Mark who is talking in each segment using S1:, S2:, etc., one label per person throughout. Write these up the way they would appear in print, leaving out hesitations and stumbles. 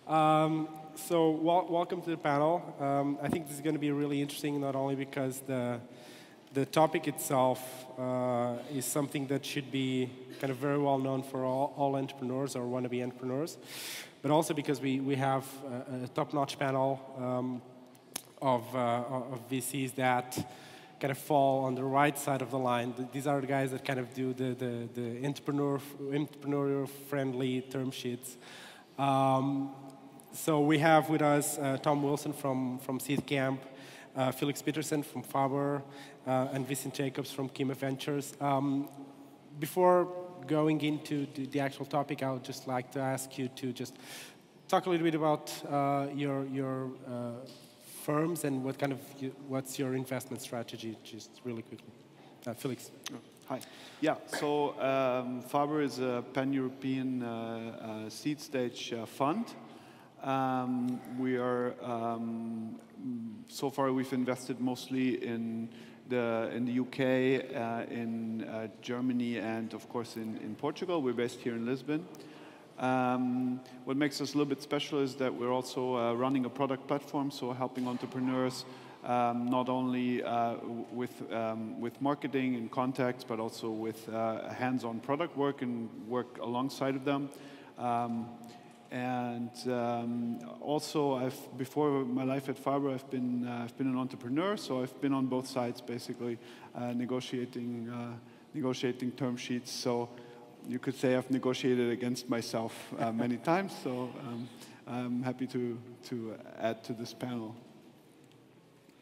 S1: Welcome to the panel. I think this is going to be really interesting, not only because the topic itself is something that should be kind of very well known for all entrepreneurs or wannabe entrepreneurs, but also because we have a top-notch panel of VCs that kind of fall on the right side of the line. These are the guys that kind of do the entrepreneur-friendly term sheets. So we have with us Tom Wilson from Seedcamp, Felix Peterson from Faber, and Vincent Jacobs from Kima Ventures. Before going into the actual topic, I would just like to ask you to just talk a little bit about your firms and what's your investment strategy, just really quickly. Felix.
S2: Hi. Yeah, so Faber is a pan-European seed stage fund. We are, so far we've invested mostly in the UK, in Germany, and of course in Portugal. We're based here in Lisbon. What makes us a little bit special is that we're also running a product platform, so helping entrepreneurs not only with marketing and contacts, but also with hands-on product work and work alongside of them. Also, before my life at Faber, I've been an entrepreneur, so I've been on both sides, basically negotiating term sheets. So you could say I've negotiated against myself many times. So I'm happy to add to this panel.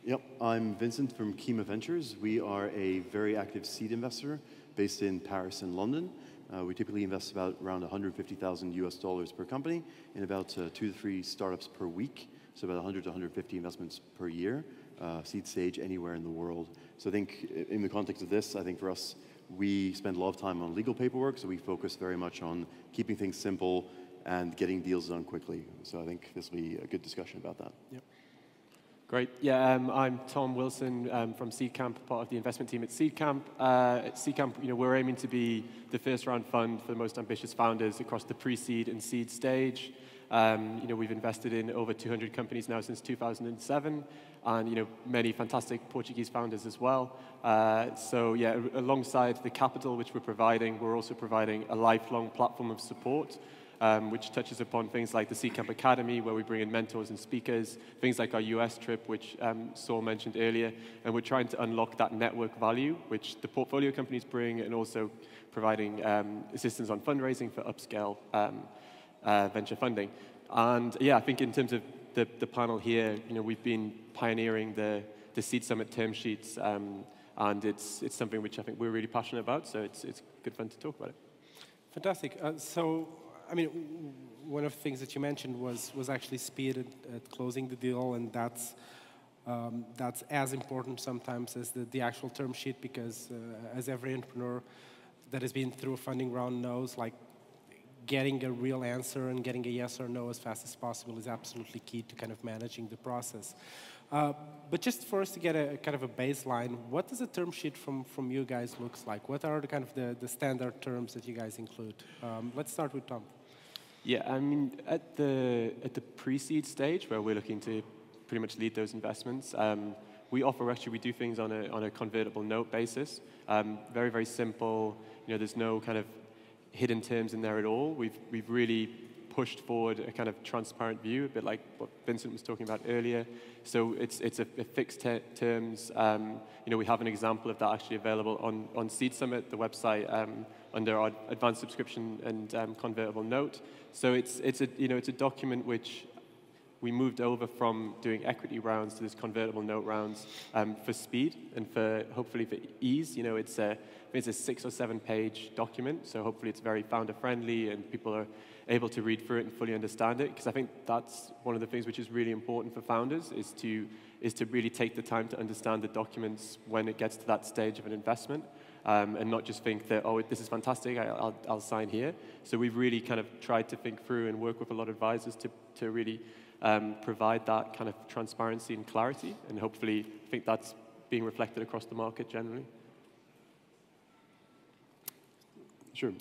S3: Yep, I'm Vincent from Kima Ventures. We are a very active seed investor based in Paris and London. We typically invest around $150,000 per company in about 2 to 3 startups per week, so about 100 to 150 investments per year, seed stage anywhere in the world. So I think in the context of this, I think for us, we spend a lot of time on legal paperwork, so we focus very much on keeping things simple and getting deals done quickly. So I think this will be a good discussion about that.
S4: Yep. Great. Yeah, I'm Tom Wilson from Seedcamp, part of the investment team at Seedcamp. At Seedcamp, we're aiming to be the first round fund for the most ambitious founders across the pre-seed and seed stage. We've invested in over 200 companies now since 2007, and many fantastic Portuguese founders as well. So yeah, alongside the capital which we're providing, we're also providing a lifelong platform of support, which touches upon things like the Seedcamp Academy, where we bring in mentors and speakers, things like our US trip, which Saul mentioned earlier, and we're trying to unlock that network value, which the portfolio companies bring, and also providing assistance on fundraising for upscale venture funding. And yeah, I think in terms of the panel here, we've been pioneering the Seed Summit term sheets, and it's something which I think we're really passionate about, so it's good fun to talk about it.
S1: Fantastic. I mean, one of the things that you mentioned was actually speed at closing the deal, and that's as important sometimes as the actual term sheet, because as every entrepreneur that has been through a funding round knows, like getting a real answer and getting a yes or no as fast as possible is absolutely key to kind of managing the process. But just for us to get a kind of a baseline, what does a term sheet from you guys looks like? What are the kind of the standard terms that you guys include? Let's start with Tom.
S4: Yeah, I mean, at the pre-seed stage, where we're looking to pretty much lead those investments, we do things on a convertible note basis. Very, very simple. There's no kind of hidden terms in there at all. We've really pushed forward a kind of transparent view, a bit like what Vincent was talking about earlier. So it's a fixed terms. We have an example of that actually available on Seed Summit, the website, under our advanced subscription and convertible note. So it's a document which we moved over from doing equity rounds to this convertible note rounds for speed and for hopefully for ease. It's a 6 or 7 page document, so hopefully it's very founder friendly and people are able to read through it and fully understand it. Because I think that's one of the things which is really important for founders is to really take the time to understand the documents when it gets to that stage of an investment. And not just think that, oh, this is fantastic, I'll sign here. So we've really kind of tried to think through and work with a lot of advisors to really provide that kind of transparency and clarity, and hopefully I think that's being reflected across the market generally.
S3: Sure.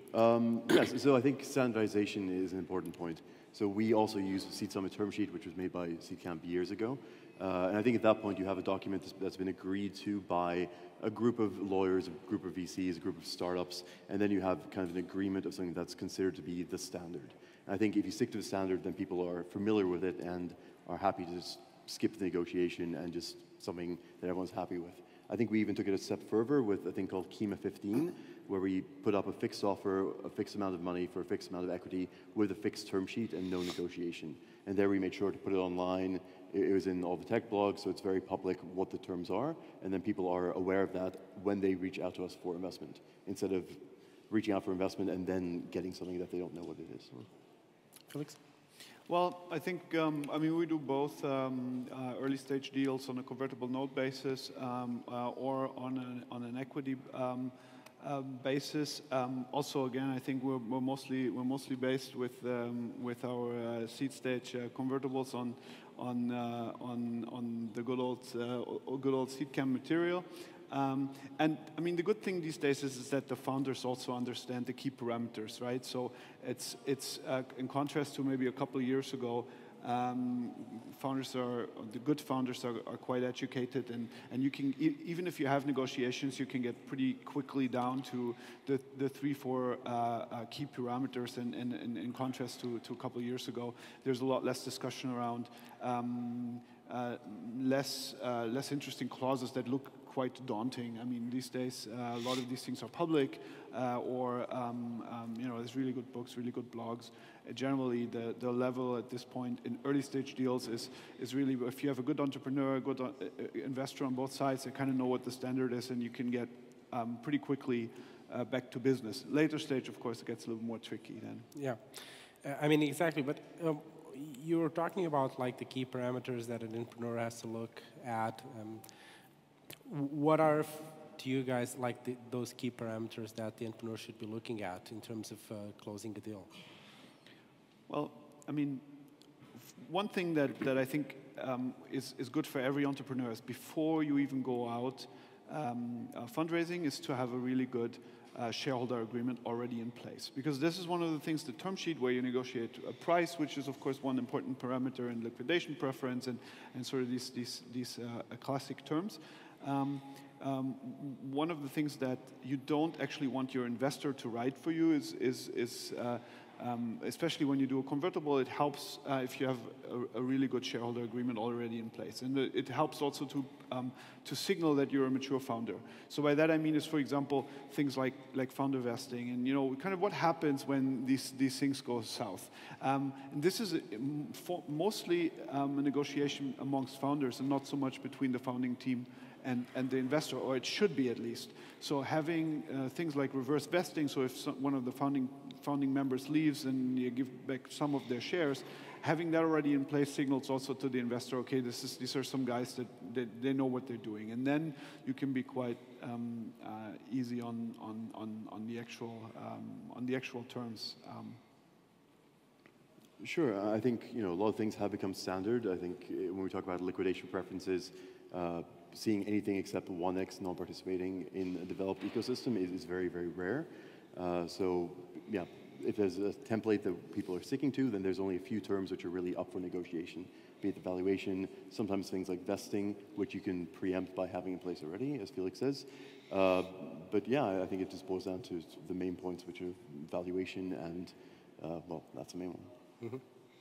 S3: Yes, so I think standardization is an important point. So we also use the Seed Summit term sheet, which was made by Seedcamp years ago. And I think at that point you have a document that's been agreed to by a group of lawyers, a group of VCs, a group of startups, and then you have kind of an agreement of something that's considered to be the standard. And I think if you stick to the standard, then people are familiar with it and are happy to just skip the negotiation and just something that everyone's happy with. I think we even took it a step further with a thing called KEMA 15, where we put up a fixed offer, a fixed amount of money for a fixed amount of equity with a fixed term sheet and no negotiation. And there we made sure to put it online. It was in all the tech blogs, so it's very public what the terms are. And then people are aware of that when they reach out to us for investment, instead of reaching out for investment and then getting something that they don't know what it is.
S1: Felix?
S2: Well, I think, I mean, we do both early stage deals on a convertible note basis or on an equity basis. Also, again, I think we're mostly based with our seed stage convertibles on the good old Seedcamp material. And I mean, the good thing these days is that the founders also understand the key parameters, right? So it's in contrast to maybe a couple of years ago, the good founders are quite educated, and you can, even if you have negotiations, you can get pretty quickly down to the 3-4 key parameters, and in contrast to a couple of years ago, there's a lot less discussion around less interesting clauses that look quite daunting. I mean, these days, a lot of these things are public, or you know, there's really good books, really good blogs. Generally, the level at this point in early stage deals is really, if you have a good entrepreneur, a good investor on both sides, they kind of know what the standard is, and you can get pretty quickly back to business. Later stage, of course, it gets a little more tricky then.
S1: Yeah, I mean, exactly, but you were talking about like the key parameters that an entrepreneur has to look at. What are, to you guys, like those key parameters that the entrepreneur should be looking at in terms of closing a deal?
S2: Well, I mean, one thing that I think is good for every entrepreneur is before you even go out fundraising is to have a really good shareholder agreement already in place. Because this is one of the things, the term sheet where you negotiate a price, which is of course one important parameter in liquidation preference and sort of these classic terms. One of the things that you don't actually want your investor to write for you is especially when you do a convertible, it helps if you have a really good shareholder agreement already in place. And it helps also to signal that you're a mature founder. So by that I mean is, for example, things like founder vesting, and you know, kind of what happens when these things go south. And this is mostly a negotiation amongst founders and not so much between the founding team and the investor, or it should be at least. So having things like reverse vesting, so if one of the founding members leaves and you give back some of their shares, having that already in place signals also to the investor, okay, these are some guys that they know what they're doing, and then you can be quite easy on the actual terms.
S3: Sure, I think a lot of things have become standard. I think when we talk about liquidation preferences, seeing anything except 1x non-participating in a developed ecosystem is very, very rare. So yeah, if there's a template that people are sticking to, then there's only a few terms which are really up for negotiation, be it the valuation, sometimes things like vesting, which you can preempt by having in place already, as Felix says. But yeah, I think it just boils down to the main points, which are valuation and, well, that's the main one.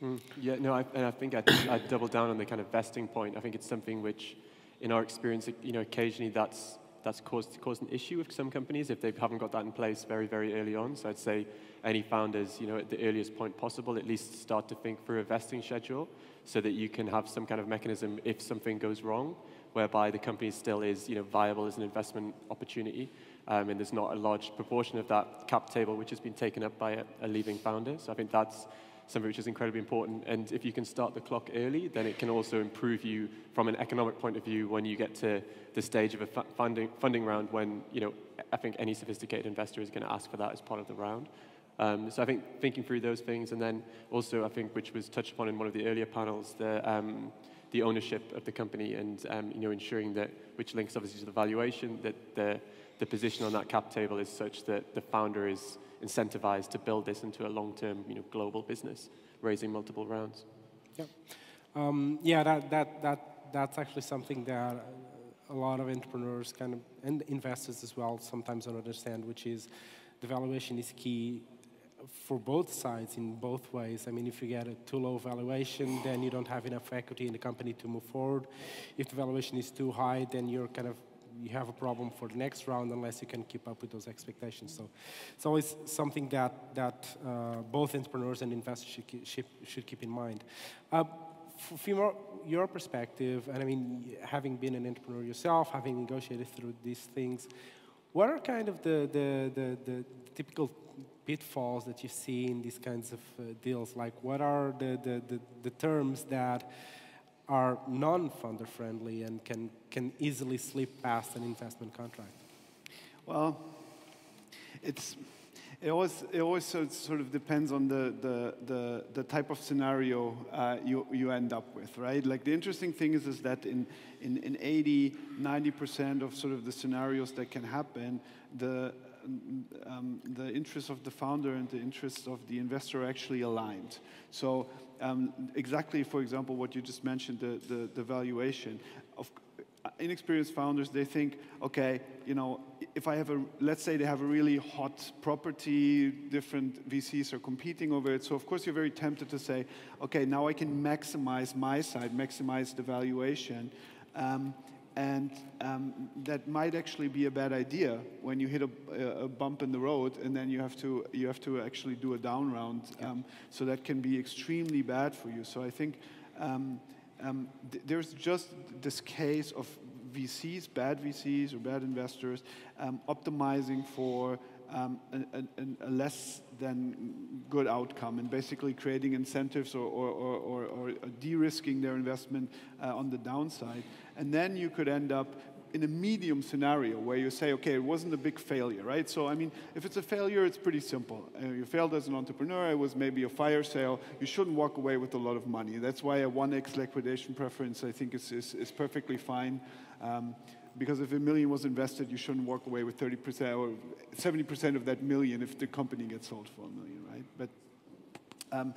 S4: Mm-hmm. Yeah, no, I think I'd double down on the kind of vesting point. I think it's something which, in our experience, occasionally that's caused an issue with some companies if they haven't got that in place very, very early on. So I'd say any founders, at the earliest point possible, at least start to think through a vesting schedule so that you can have some kind of mechanism if something goes wrong, whereby the company still is, viable as an investment opportunity, and there's not a large proportion of that cap table which has been taken up by a leaving founder. So I think that's something which is incredibly important, and if you can start the clock early, then it can also improve you from an economic point of view when you get to the stage of a funding round when, I think any sophisticated investor is going to ask for that as part of the round. So I think thinking through those things, and then also I think, which was touched upon in one of the earlier panels, the ownership of the company and, ensuring that, which links obviously to the valuation, that the the position on that cap table is such that the founder is incentivized to build this into a long-term, global business, raising multiple rounds.
S1: Yeah, that's actually something that a lot of entrepreneurs and investors as well sometimes don't understand, which is the valuation is key for both sides in both ways. I mean, if you get a too low valuation, then you don't have enough equity in the company to move forward. If the valuation is too high, then you have a problem for the next round unless you can keep up with those expectations. So it's always something that both entrepreneurs and investors should keep in mind. From your perspective, and I mean, having been an entrepreneur yourself, having negotiated through these things, what are kind of the typical pitfalls that you see in these kinds of deals? Like, what are the terms that are non-founder friendly and can easily slip past an investment contract?
S2: Well, it always sort of depends on the type of scenario you end up with, right? Like, the interesting thing is that in 80–90% of sort of the scenarios that can happen, the interests of the founder and the interests of the investor are actually aligned. So exactly, for example, what you just mentioned, the valuation of inexperienced founders, they think, okay, if I have let's say they have a really hot property, different VCs are competing over it. So of course you're very tempted to say, okay, now I can maximize my side, maximize the valuation. And that might actually be a bad idea when you hit a bump in the road, and then you have to actually do a down round. So that can be extremely bad for you. So I think there's just this case of VCs, bad VCs or bad investors, optimizing for a less than good outcome, and basically creating incentives or de-risking their investment on the downside. And then you could end up in a medium scenario where you say, okay, it wasn't a big failure, right? So, I mean, if it's a failure, it's pretty simple. You failed as an entrepreneur, it was maybe a fire sale, you shouldn't walk away with a lot of money. That's why a 1x liquidation preference, I think, is perfectly fine. Because if $1 million was invested, you shouldn't walk away with 30% or 70% of that million if the company gets sold for $1 million, right?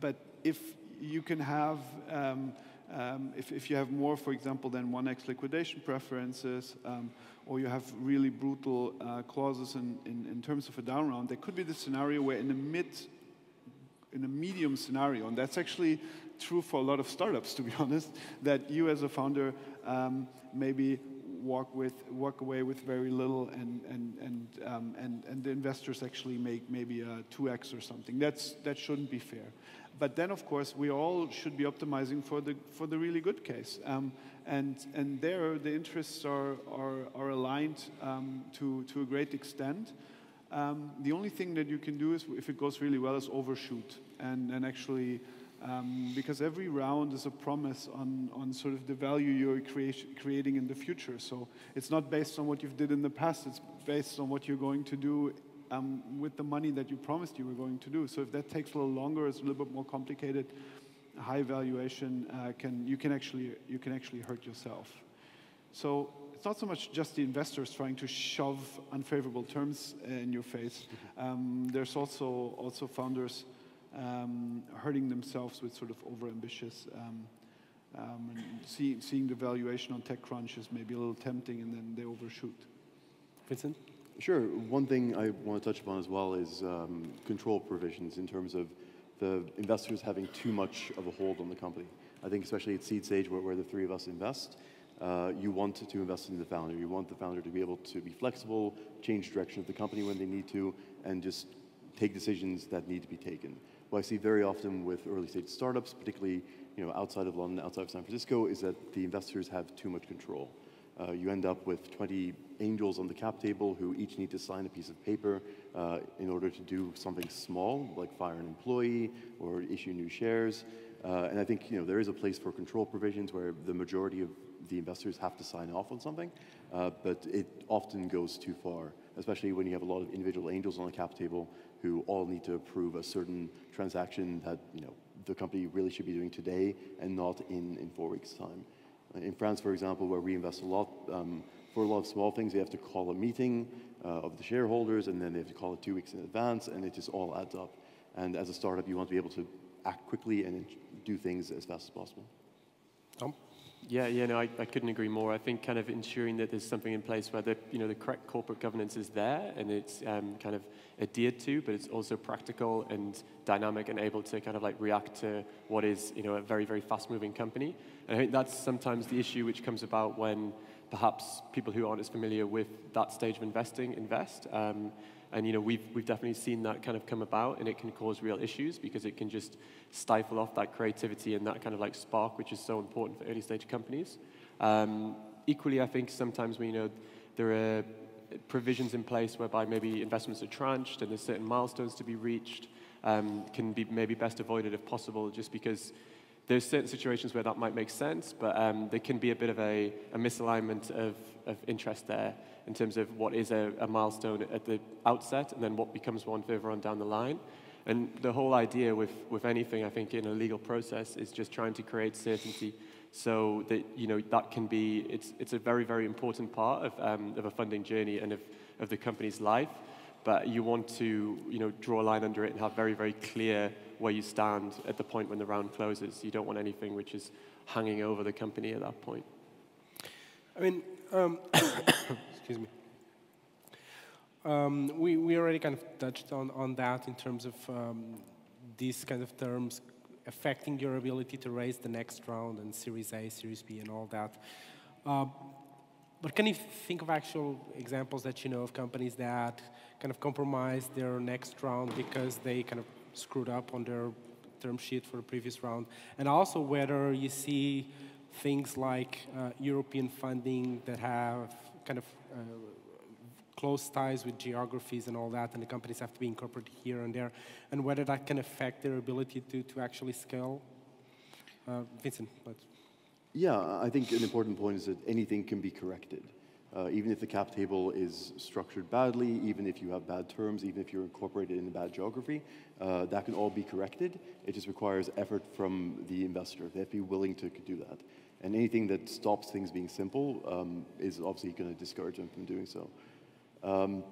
S2: But if you can have, if you have more, for example, than 1x liquidation preferences, or you have really brutal clauses in terms of a down round, there could be the scenario where in a medium scenario, and that's actually true for a lot of startups, to be honest, that you as a founder maybe walk away with very little, and the investors actually make maybe a 2x or something. That shouldn't be fair. But then, of course, we all should be optimizing for the really good case, and there the interests are aligned to a great extent. The only thing that you can do is, if it goes really well, is overshoot and actually. Because every round is a promise on sort of the value you're creating in the future. So it's not based on what you've did in the past, it's based on what you're going to do with the money that you promised you were going to do. So if that takes a little longer, it's a little bit more complicated, high valuation, you can actually hurt yourself. So it's not so much just the investors trying to shove unfavorable terms in your face. There's also founders hurting themselves with sort of overambitious, and seeing the valuation on TechCrunch is maybe a little tempting, and then they overshoot.
S1: Vincent?
S3: Sure. One thing I want to touch upon as well is control provisions in terms of the investors having too much of a hold on the company. I think especially at seed stage where the three of us invest, you want to invest in the founder. You want the founder to be able to be flexible, change direction of the company when they need to, and just take decisions that need to be taken. What I see very often with early stage startups, particularly outside of London, outside of San Francisco, is that the investors have too much control. You end up with 20 angels on the cap table who each need to sign a piece of paper in order to do something small, like fire an employee or issue new shares. And I think there is a place for control provisions where the majority of the investors have to sign off on something, but it often goes too far, especially when you have a lot of individual angels on the cap table who all need to approve a certain transaction that the company really should be doing today and not in 4 weeks' time. In France, for example, where we invest a lot, for a lot of small things, they have to call a meeting of the shareholders, and then they have to call it 2 weeks in advance, and it just all adds up. And as a startup, you want to be able to act quickly and do things as fast as possible.
S1: Tom?
S4: Yeah, no, I couldn't agree more. I think kind of ensuring that there's something in place where the correct corporate governance is there and it's kind of adhered to, but it's also practical and dynamic and able to kind of like react to what is, a very, very fast-moving company. And I think that's sometimes the issue which comes about when perhaps people who aren't as familiar with that stage of investing invest. And we've definitely seen that kind of come about, and it can cause real issues because it can just stifle off that creativity and that kind of like spark, which is so important for early stage companies. Equally, I think sometimes when there are provisions in place whereby maybe investments are tranched and there's certain milestones to be reached, can be maybe best avoided if possible, just because there's certain situations where that might make sense, but there can be a bit of a misalignment of interest there in terms of what is a milestone at the outset and then what becomes one further on down the line. And the whole idea with anything, I think, in a legal process is just trying to create certainty so that, that can be, it's a very, very important part of a funding journey and of the company's life. But you want to, draw a line under it and have very, very clear where you stand at the point when the round closes. You don't want anything which is hanging over the company at that point.
S1: I mean, excuse me. We already kind of touched on that in terms of these kind of terms affecting your ability to raise the next round and Series A, Series B, and all that. But can you think of actual examples that you know of companies that kind of compromised their next round because they kind of screwed up on their term sheet for the previous round? And also whether you see things like European funding that have kind of close ties with geographies and all that, and the companies have to be incorporated here and there, and whether that can affect their ability to actually scale. Vincent, let's...
S3: Yeah, I think an important point is that anything can be corrected. Even if the cap table is structured badly, even if you have bad terms, even if you're incorporated in a bad geography, that can all be corrected. It just requires effort from the investor. They have to be willing to do that. And anything that stops things being simple is obviously going to discourage them from doing so.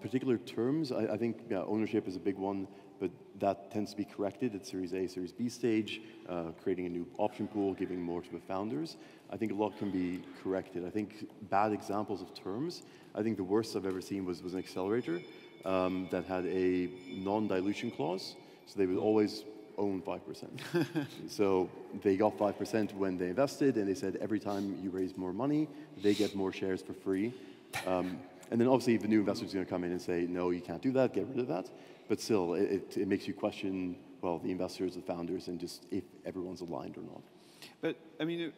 S3: Particular terms, I think ownership is a big one, but that tends to be corrected at Series A, Series B stage, creating a new option pool, giving more to the founders. I think a lot can be corrected. I think bad examples of terms, I think the worst I've ever seen was an accelerator that had a non-dilution clause, so they would always own 5%. So they got 5% when they invested, and they said every time you raise more money, they get more shares for free. And then obviously the new investor is going to come in and say, no, you can't do that, get rid of that. But still, it makes you question, well, the investors, the founders, and just if everyone's aligned or not.
S2: But I mean,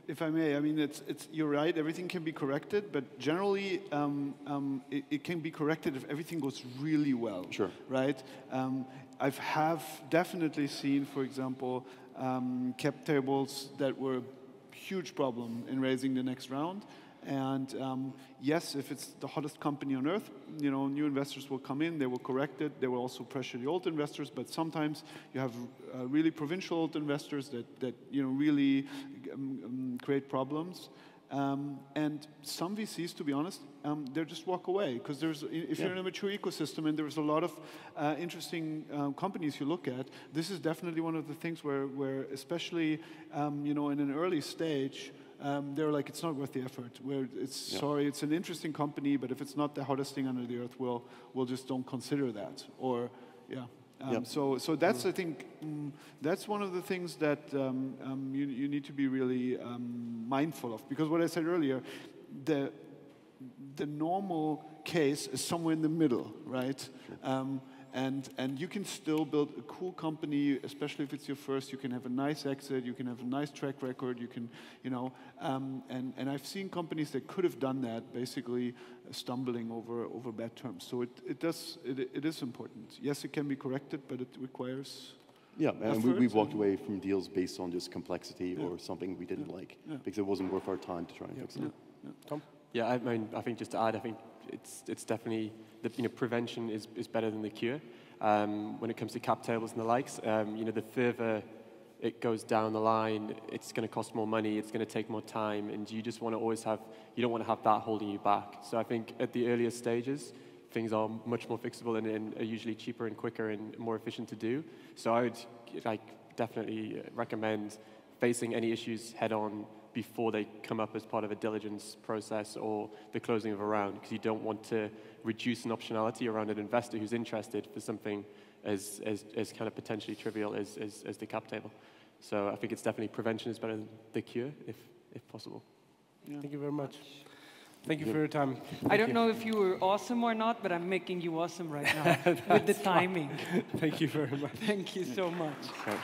S2: if I may, I mean, you're right. Everything can be corrected, but generally, it can be corrected if everything goes really well.
S3: Sure.
S2: Right. I have definitely seen, for example, cap tables that were a huge problem in raising the next round. And yes, if it's the hottest company on earth, new investors will come in, they will correct it, they will also pressure the old investors, but sometimes you have really provincial old investors that really create problems. And some VCs, to be honest, they just walk away, because if you're in a mature ecosystem and there's a lot of interesting companies you look at, this is definitely one of the things where especially in an early stage, they're like, it's not worth the effort. Sorry, it's an interesting company, but if it's not the hottest thing under the earth, we'll just don't consider that. Or, yeah. So that's, I think, that's one of the things that you need to be really mindful of. Because what I said earlier, the normal case is somewhere in the middle, right? And you can still build a cool company, especially if it's your first. You can have a nice exit. You can have a nice track record. You can, and I've seen companies that could have done that, basically stumbling over bad terms. So it is important. Yes, it can be corrected, but it requires.
S3: Yeah, and we've walked away from deals based on just complexity or something we didn't like, because it wasn't worth our time to try and fix it.
S1: Tom?
S4: Yeah, I mean, I think just to add, I think it's definitely prevention is better than the cure when it comes to cap tables and the likes. The further it goes down the line, it's going to cost more money, it's going to take more time, and you just want to always have, you don't want to have that holding you back. So I think at the earliest stages, things are much more fixable and are usually cheaper and quicker and more efficient to do. So I would definitely recommend facing any issues head on before they come up as part of a diligence process or the closing of a round, because you don't want to reduce an optionality around an investor who's interested for something as kind of potentially trivial as the cap table. So I think it's definitely prevention is better than the cure, if possible.
S2: Yeah.
S1: Thank you very much. Thank you for your time.
S5: I don't know if you were awesome or not, but I'm making you awesome right now with the timing.
S1: Thank you very much.
S5: Thank you so much.
S4: Okay.